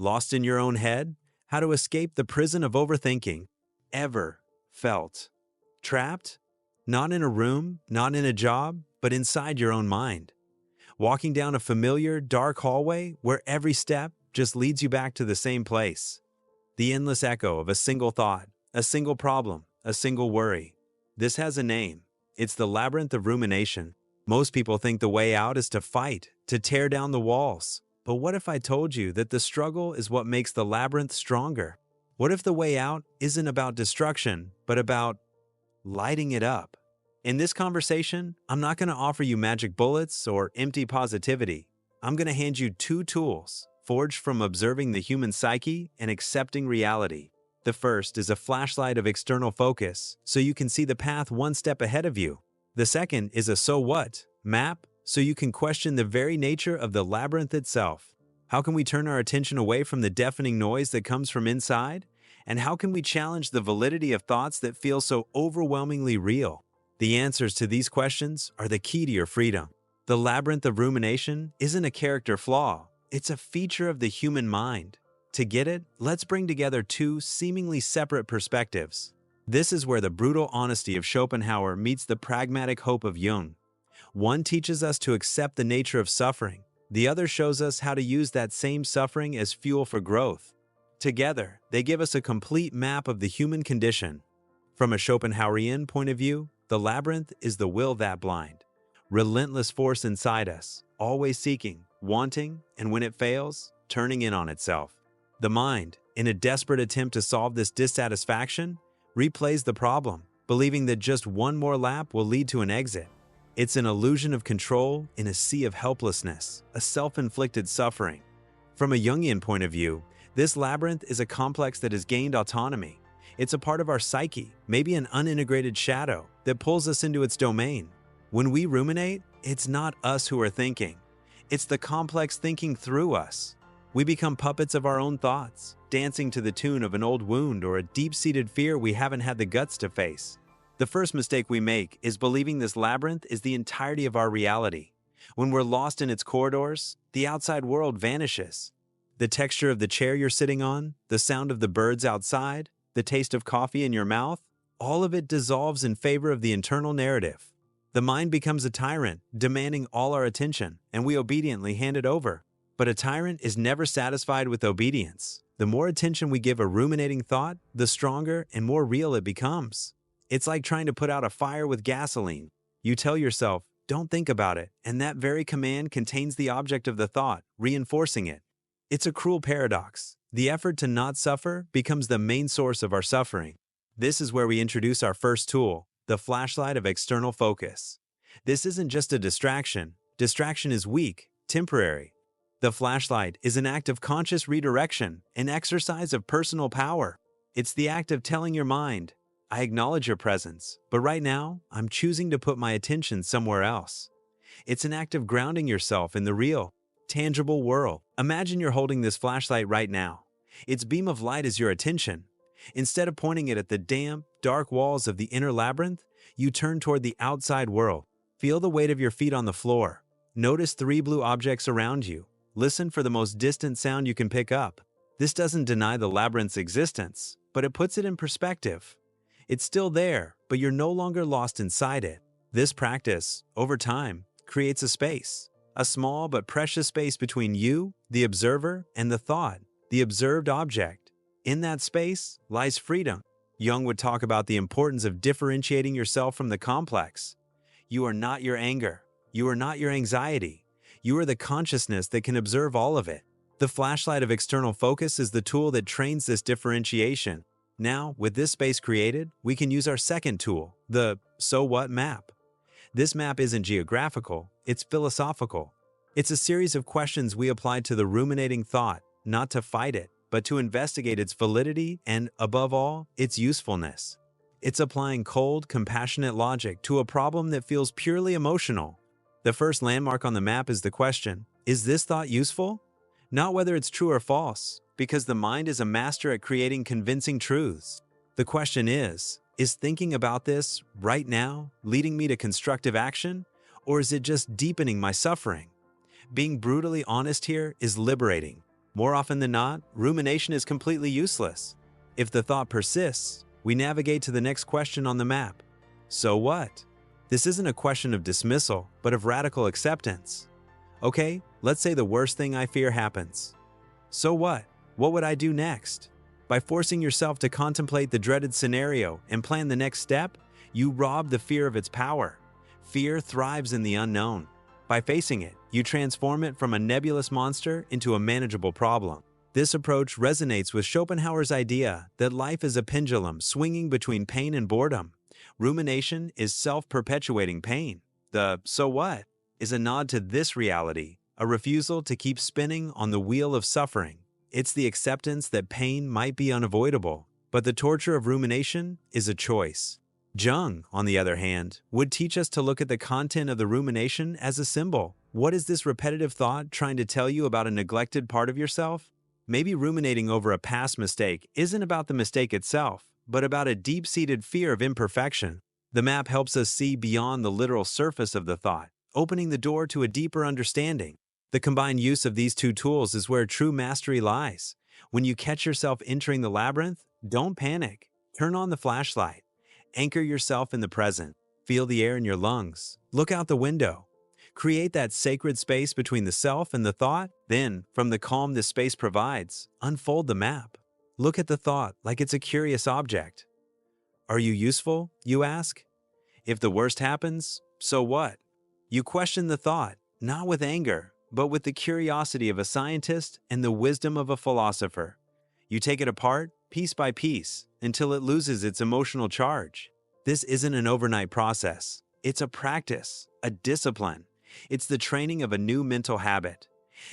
Lost in your own head? How to escape the prison of overthinking. Ever felt trapped? Not in a room, not in a job, but inside your own mind. Walking down a familiar, dark hallway where every step just leads you back to the same place. The endless echo of a single thought, a single problem, a single worry. This has a name. It's the Labyrinth of Rumination. Most people think the way out is to fight, to tear down the walls. But what if I told you that the struggle is what makes the labyrinth stronger? What if the way out isn't about destruction, but about lighting it up? In this conversation, I'm not going to offer you magic bullets or empty positivity. I'm going to hand you two tools, forged from observing the human psyche and accepting reality. The first is a flashlight of external focus, so you can see the path one step ahead of you. The second is a so what map, so you can question the very nature of the labyrinth itself. How can we turn our attention away from the deafening noise that comes from inside? And how can we challenge the validity of thoughts that feel so overwhelmingly real? The answers to these questions are the key to your freedom. The Labyrinth of Rumination isn't a character flaw, it's a feature of the human mind. To get it, let's bring together two seemingly separate perspectives. This is where the brutal honesty of Schopenhauer meets the pragmatic hope of Jung. One teaches us to accept the nature of suffering. The other shows us how to use that same suffering as fuel for growth. Together, they give us a complete map of the human condition. From a Schopenhauerian point of view, the labyrinth is the will that blind, relentless force inside us, always seeking, wanting, and when it fails, turning in on itself. The mind, in a desperate attempt to solve this dissatisfaction, replays the problem, believing that just one more lap will lead to an exit. It's an illusion of control in a sea of helplessness, a self-inflicted suffering. From a Jungian point of view, this labyrinth is a complex that has gained autonomy. It's a part of our psyche, maybe an unintegrated shadow, that pulls us into its domain. When we ruminate, it's not us who are thinking. It's the complex thinking through us. We become puppets of our own thoughts, dancing to the tune of an old wound or a deep-seated fear we haven't had the guts to face. The first mistake we make is believing this labyrinth is the entirety of our reality. When we're lost in its corridors, the outside world vanishes. The texture of the chair you're sitting on, the sound of the birds outside, the taste of coffee in your mouth, all of it dissolves in favor of the internal narrative. The mind becomes a tyrant, demanding all our attention, and we obediently hand it over. But a tyrant is never satisfied with obedience. The more attention we give a ruminating thought, the stronger and more real it becomes. It's like trying to put out a fire with gasoline. You tell yourself, don't think about it, and that very command contains the object of the thought, reinforcing it. It's a cruel paradox. The effort to not suffer becomes the main source of our suffering. This is where we introduce our first tool, the flashlight of external focus. This isn't just a distraction. Distraction is weak, temporary. The flashlight is an act of conscious redirection, an exercise of personal power. It's the act of telling your mind, I acknowledge your presence, but right now, I'm choosing to put my attention somewhere else. It's an act of grounding yourself in the real, tangible world. Imagine you're holding this flashlight right now. Its beam of light is your attention. Instead of pointing it at the damp, dark walls of the inner labyrinth, you turn toward the outside world. Feel the weight of your feet on the floor. Notice 3 blue objects around you. Listen for the most distant sound you can pick up. This doesn't deny the labyrinth's existence, but it puts it in perspective. It's still there, but you're no longer lost inside it. This practice, over time, creates a space. A small but precious space between you, the observer, and the thought, the observed object. In that space lies freedom. Jung would talk about the importance of differentiating yourself from the complex. You are not your anger. You are not your anxiety. You are the consciousness that can observe all of it. The flashlight of external focus is the tool that trains this differentiation. Now, with this space created, we can use our second tool, the so what map. This map isn't geographical, it's philosophical. It's a series of questions we apply to the ruminating thought, not to fight it, but to investigate its validity and, above all, its usefulness. It's applying cold, compassionate logic to a problem that feels purely emotional. The first landmark on the map is the question, is this thought useful? Not whether it's true or false, because the mind is a master at creating convincing truths. The question is thinking about this right now leading me to constructive action, or is it just deepening my suffering? Being brutally honest here is liberating. More often than not, rumination is completely useless. If the thought persists, we navigate to the next question on the map. So what? This isn't a question of dismissal, but of radical acceptance. Okay, let's say the worst thing I fear happens. So what? What would I do next? By forcing yourself to contemplate the dreaded scenario and plan the next step, you rob the fear of its power. Fear thrives in the unknown. By facing it, you transform it from a nebulous monster into a manageable problem. This approach resonates with Schopenhauer's idea that life is a pendulum swinging between pain and boredom. Rumination is self-perpetuating pain. The "so what" is a nod to this reality, a refusal to keep spinning on the wheel of suffering. It's the acceptance that pain might be unavoidable, but the torture of rumination is a choice. Jung, on the other hand, would teach us to look at the content of the rumination as a symbol. What is this repetitive thought trying to tell you about a neglected part of yourself? Maybe ruminating over a past mistake isn't about the mistake itself, but about a deep-seated fear of imperfection. The map helps us see beyond the literal surface of the thought, opening the door to a deeper understanding. The combined use of these two tools is where true mastery lies. When you catch yourself entering the labyrinth, don't panic. Turn on the flashlight. Anchor yourself in the present. Feel the air in your lungs. Look out the window. Create that sacred space between the self and the thought. Then, from the calm this space provides, unfold the map. Look at the thought like it's a curious object. Are you useful, you ask? If the worst happens, so what? You question the thought, not with anger, but with the curiosity of a scientist and the wisdom of a philosopher. You take it apart, piece by piece, until it loses its emotional charge. This isn't an overnight process. It's a practice, a discipline. It's the training of a new mental habit.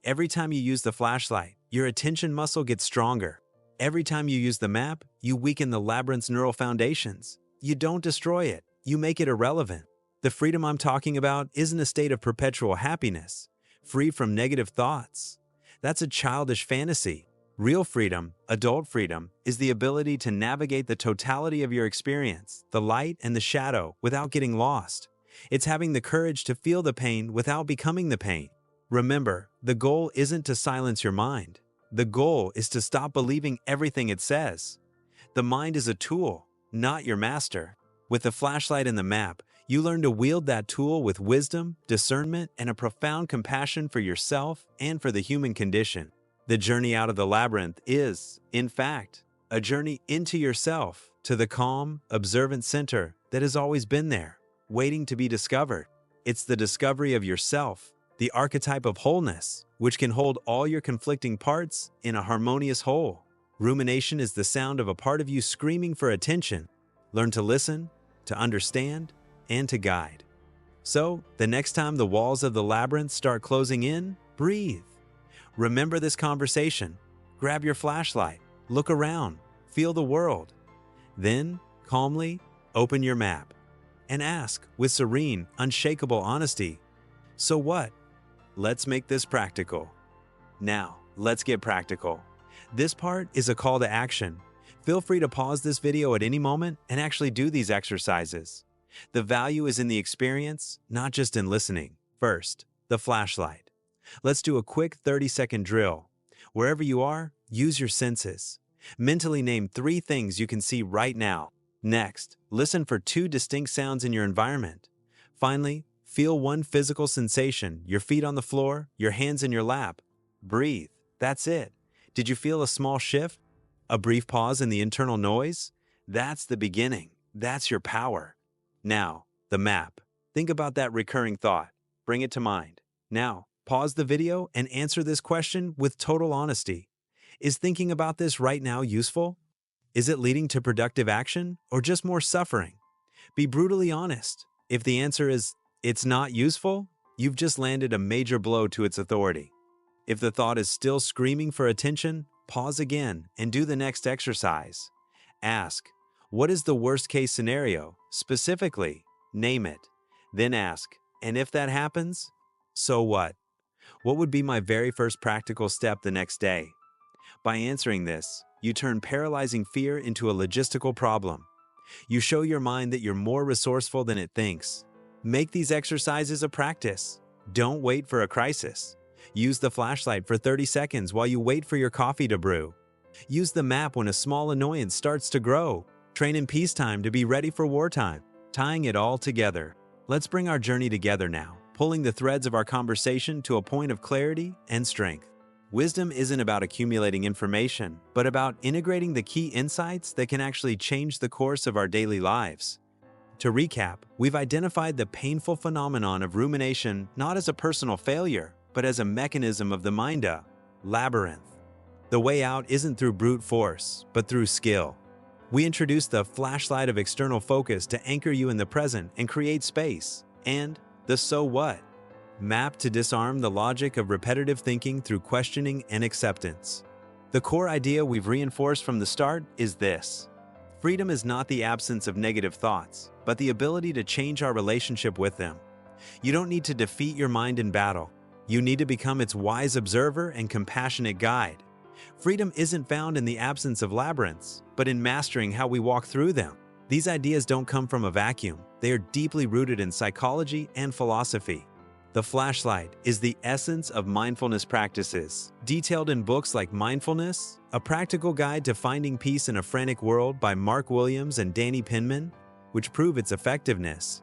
Every time you use the flashlight, your attention muscle gets stronger. Every time you use the map, you weaken the labyrinth's neural foundations. You don't destroy it, you make it irrelevant. The freedom I'm talking about isn't a state of perpetual happiness, free from negative thoughts. That's a childish fantasy. Real freedom, adult freedom, is the ability to navigate the totality of your experience, the light and the shadow, without getting lost. It's having the courage to feel the pain without becoming the pain. Remember, the goal isn't to silence your mind. The goal is to stop believing everything it says. The mind is a tool, not your master. With the flashlight and the map, you learn to wield that tool with wisdom, discernment, and a profound compassion for yourself and for the human condition. The journey out of the labyrinth is, in fact, a journey into yourself, to the calm, observant center that has always been there, waiting to be discovered. It's the discovery of yourself, the archetype of wholeness, which can hold all your conflicting parts in a harmonious whole. Rumination is the sound of a part of you screaming for attention. Learn to listen, to understand, and to guide. So, the next time the walls of the labyrinth start closing in, breathe. Remember this conversation. Grab your flashlight, look around, feel the world. Then, calmly, open your map and ask, with serene, unshakable honesty, so what? Let's make this practical. Now, let's get practical. This part is a call to action. Feel free to pause this video at any moment and actually do these exercises. The value is in the experience, not just in listening. First, the flashlight. Let's do a quick 30-second drill. Wherever you are, use your senses. Mentally name 3 things you can see right now. Next, listen for 2 distinct sounds in your environment. Finally, feel one physical sensation, your feet on the floor, your hands in your lap. Breathe. That's it. Did you feel a small shift? A brief pause in the internal noise? That's the beginning. That's your power. Now, the map. Think about that recurring thought. Bring it to mind. Now, pause the video and answer this question with total honesty. Is thinking about this right now useful? Is it leading to productive action or just more suffering? Be brutally honest. If the answer is, it's not useful, you've just landed a major blow to its authority. If the thought is still screaming for attention, pause again and do the next exercise. Ask, what is the worst-case scenario? Specifically, name it. Then ask, and if that happens, so what? What would be my very first practical step the next day? By answering this, you turn paralyzing fear into a logistical problem. You show your mind that you're more resourceful than it thinks. Make these exercises a practice. Don't wait for a crisis. Use the flashlight for 30 seconds while you wait for your coffee to brew. Use the map when a small annoyance starts to grow. Train in peacetime to be ready for wartime. Tying it all together. Let's bring our journey together now, pulling the threads of our conversation to a point of clarity and strength. Wisdom isn't about accumulating information, but about integrating the key insights that can actually change the course of our daily lives. To recap, we've identified the painful phenomenon of rumination not as a personal failure, but as a mechanism of the mind, a labyrinth. The way out isn't through brute force, but through skill. We introduced the flashlight of external focus to anchor you in the present and create space, and the so what map to disarm the logic of repetitive thinking through questioning and acceptance. The core idea we've reinforced from the start is this: freedom is not the absence of negative thoughts, but the ability to change our relationship with them. You don't need to defeat your mind in battle. You need to become its wise observer and compassionate guide. Freedom isn't found in the absence of labyrinths, but in mastering how we walk through them. These ideas don't come from a vacuum. They are deeply rooted in psychology and philosophy. The flashlight is the essence of mindfulness practices, detailed in books like Mindfulness, A Practical Guide to Finding Peace in a Frantic World by Mark Williams and Danny Penman, which prove its effectiveness.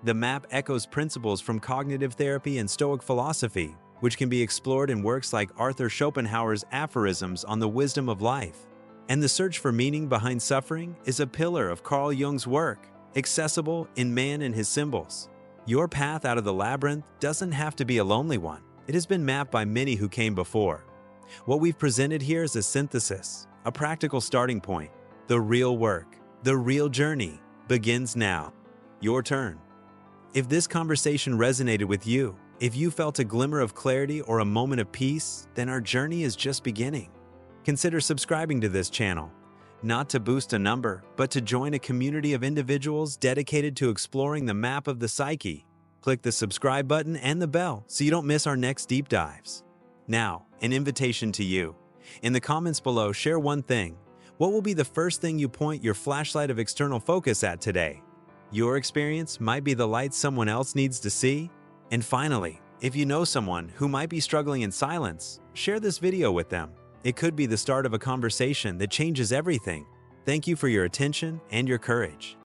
The map echoes principles from cognitive therapy and Stoic philosophy, which can be explored in works like Arthur Schopenhauer's Aphorisms on the Wisdom of Life. And the search for meaning behind suffering is a pillar of Carl Jung's work, accessible in Man and His Symbols. Your path out of the labyrinth doesn't have to be a lonely one. It has been mapped by many who came before. What we've presented here is a synthesis, a practical starting point. The real work, the real journey, begins now. Your turn. If this conversation resonated with you, if you felt a glimmer of clarity or a moment of peace, then our journey is just beginning. Consider subscribing to this channel, not to boost a number, but to join a community of individuals dedicated to exploring the map of the psyche. Click the subscribe button and the bell so you don't miss our next deep dives. Now, an invitation to you. In the comments below, share one thing. What will be the first thing you point your flashlight of external focus at today? Your experience might be the light someone else needs to see. And finally, if you know someone who might be struggling in silence, share this video with them. It could be the start of a conversation that changes everything. Thank you for your attention and your courage.